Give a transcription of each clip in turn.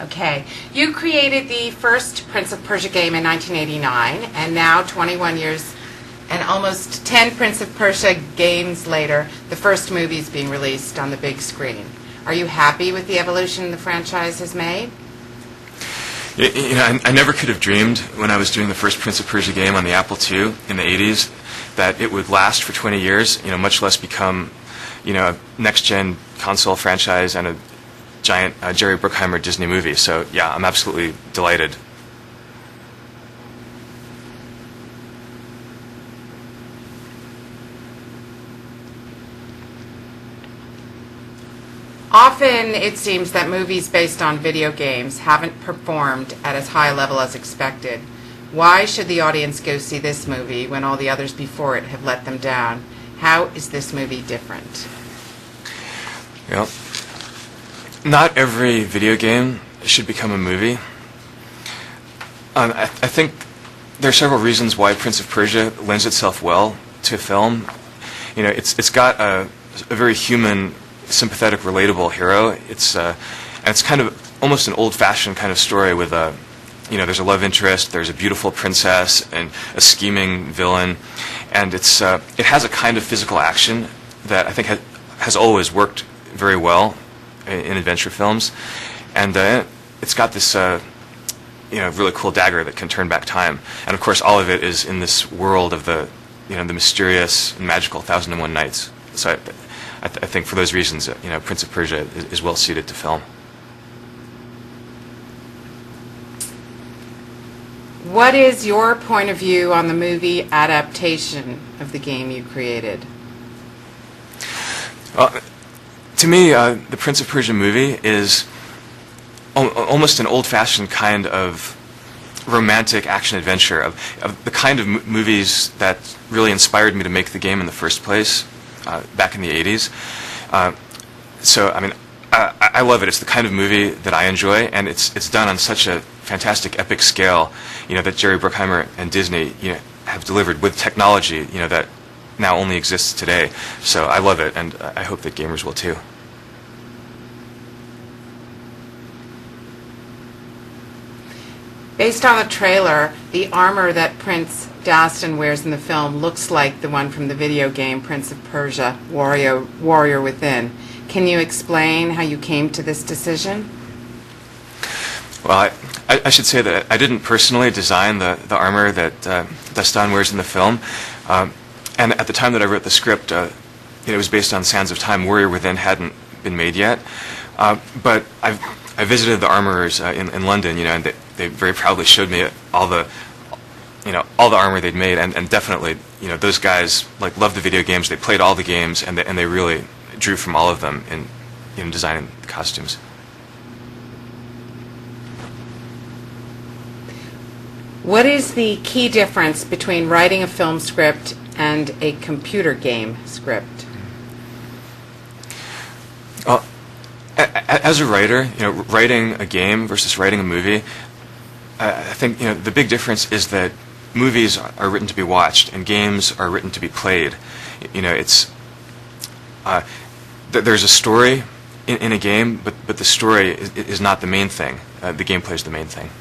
Okay. You created the first Prince of Persia game in 1989, and now 21 years and almost 10 Prince of Persia games later, the first movie is being released on the big screen. Are you happy with the evolution the franchise has made? I never could have dreamed when I was doing the first Prince of Persia game on the Apple II in the 80s that it would last for 20 years, much less become, a next-gen console franchise and a giant Jerry Bruckheimer Disney movie. So, yeah, I'm absolutely delighted. Often it seems that movies based on video games haven't performed at as high a level as expected. Why should the audience go see this movie when all the others before it have let them down? How is this movie different? Well, not every video game should become a movie. I think there are several reasons why Prince of Persia lends itself well to film. It's got a very human, sympathetic, relatable hero. And it's kind of almost an old-fashioned kind of story with there's a love interest, there's a beautiful princess, and a scheming villain, and it has a kind of physical action that I think has always worked very well in adventure films, and it's got this really cool dagger that can turn back time, and of course all of it is in this world of the mysterious and magical 1001 Nights. So I think for those reasons, Prince of Persia is well suited to film. What is your point of view on the movie adaptation of the game you created? Well, to me, the Prince of Persia movie is almost an old-fashioned kind of romantic action-adventure, of the kind of movies that really inspired me to make the game in the first place back in the 80s. I love it. It's the kind of movie that I enjoy, and it's done on such a fantastic, epic scale, that Jerry Bruckheimer and Disney, have delivered with technology, that now only exists today. So I love it, and I hope that gamers will too. Based on the trailer, the armor that Prince Dastan wears in the film looks like the one from the video game Prince of Persia, Warrior Within. Can you explain how you came to this decision? Well, I should say that I didn't personally design the armor that Dastan wears in the film. And at the time that I wrote the script, it was based on Sands of Time. Warrior Within hadn't been made yet. But I visited the armorers in London, and they very proudly showed me all the armor they'd made, and definitely, those guys loved the video games. They played all the games, and they really drew from all of them in designing the costumes. What is the key difference between writing a film script and a computer game script? Well, as a writer, writing a game versus writing a movie, I think the big difference is that movies are written to be watched and games are written to be played. There's a story in a game, but the story is not the main thing. The gameplay is the main thing.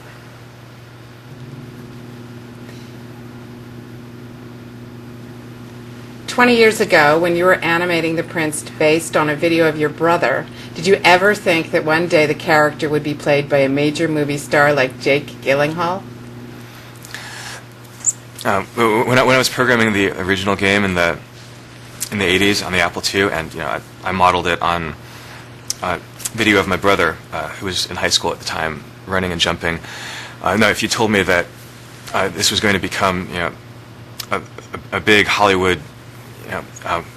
"20 years ago, when you were animating the prince based on a video of your brother, did you ever think that one day the character would be played by a major movie star like Jake Gyllenhaal?" When I was programming the original game in the 80s on the Apple II, and I modeled it on video of my brother, who was in high school at the time, running and jumping. No, if you told me that this was going to become a big Hollywood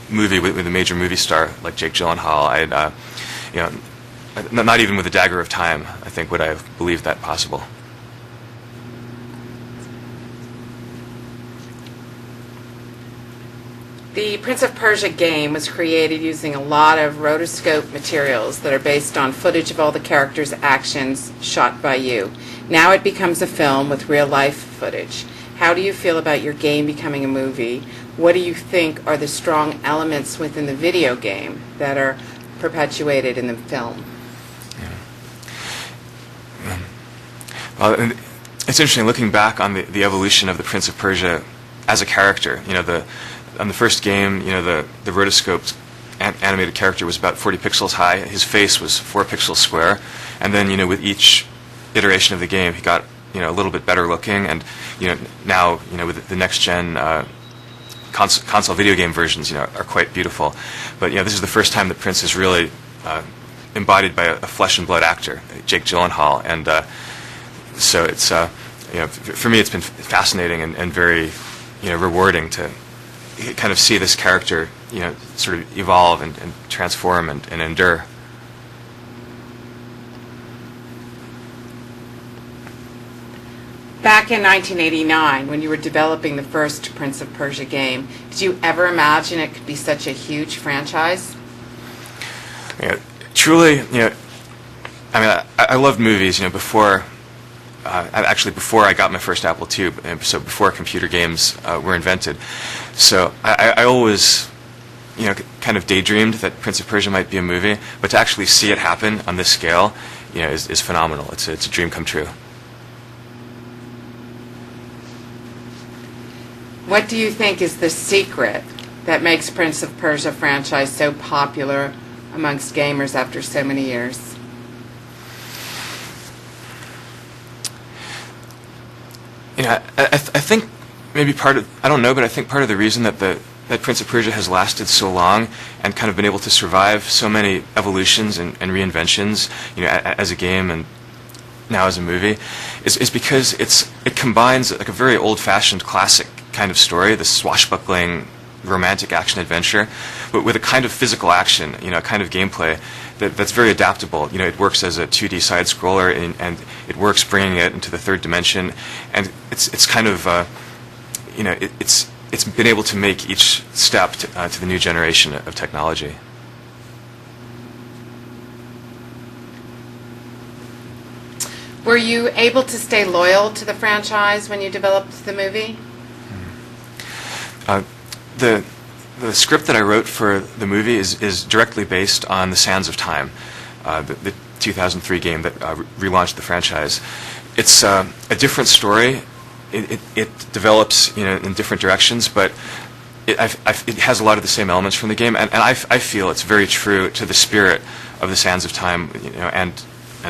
movie with a major movie star like Jake Gyllenhaal, not even with a dagger of time, I think, would I have believed that possible. The Prince of Persia game was created using a lot of rotoscope materials that are based on footage of all the characters' actions shot by you. Now it becomes a film with real-life footage. How do you feel about your game becoming a movie? What do you think are the strong elements within the video game that are perpetuated in the film? And it's interesting looking back on the evolution of the Prince of Persia as a character. On the first game, the rotoscoped animated character was about 40 pixels high. His face was 4 pixels square, and then with each iteration of the game, he got a little bit better looking, and now with the next gen console video game versions, are quite beautiful. But this is the first time that Prince is really embodied by a flesh and blood actor, Jake Gyllenhaal, and so it's for me it's been fascinating and very rewarding to kind of see this character sort of evolve and transform and endure. Back in 1989, when you were developing the first Prince of Persia game, did you ever imagine it could be such a huge franchise? Truly, I loved movies, before I got my first Apple II, so before computer games were invented. So I always, kind of daydreamed that Prince of Persia might be a movie, but to actually see it happen on this scale, is phenomenal. It's a dream come true. What do you think is the secret that makes Prince of Persia franchise so popular amongst gamers after so many years? I think maybe I don't know, but I think part of the reason that that Prince of Persia has lasted so long and kind of been able to survive so many evolutions and reinventions, as a game and now as a movie, is because it combines like a very old-fashioned classic kind of story, the swashbuckling romantic action adventure, but with a kind of physical action, a kind of gameplay that's very adaptable. It works as a 2D side scroller, and it works bringing it into the third dimension, and it's kind of it's been able to make each step to the new generation of technology. Were you able to stay loyal to the franchise when you developed the movie? The script that I wrote for the movie is directly based on The Sands of Time, the 2003 game that relaunched the franchise. It's a different story. It develops in different directions, but it has a lot of the same elements from the game, and I feel it's very true to the spirit of The Sands of Time, and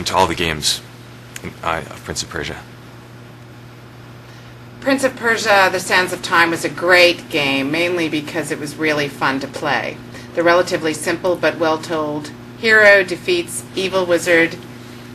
to all the games of Prince of Persia. Prince of Persia, The Sands of Time was a great game, mainly because it was really fun to play. The relatively simple but well-told hero defeats evil wizard,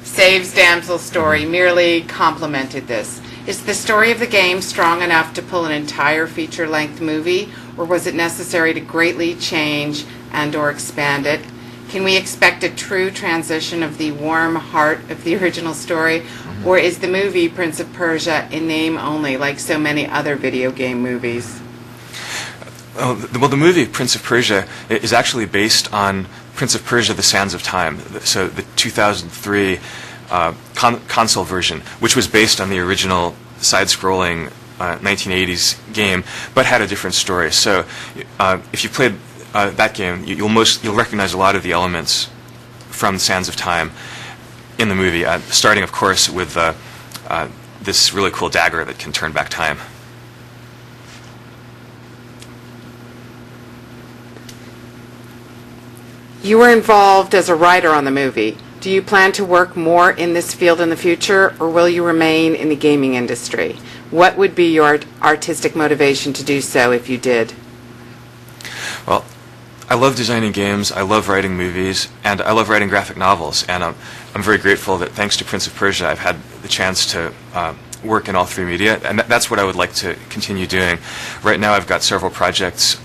saves damsel story merely complemented this. Is the story of the game strong enough to pull an entire feature-length movie, or was it necessary to greatly change and or expand it? Can we expect a true transition of the warm heart of the original story, or is the movie Prince of Persia in name only, like so many other video game movies? Well, the movie Prince of Persia is actually based on Prince of Persia: The Sands of Time, so the 2003 console version, which was based on the original side-scrolling 1980s game, but had a different story. So if you played that game, you'll recognize a lot of the elements from Sands of Time in the movie, starting, of course, with this really cool dagger that can turn back time. You were involved as a writer on the movie. Do you plan to work more in this field in the future, or will you remain in the gaming industry? What would be your artistic motivation to do so if you did? Well, I love designing games, I love writing movies, and I love writing graphic novels. And I'm very grateful that thanks to Prince of Persia, I've had the chance to work in all three media, and that's what I would like to continue doing. Right now, I've got several projects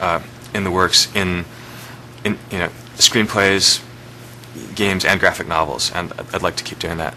in the works in screenplays, games, and graphic novels, and I'd like to keep doing that.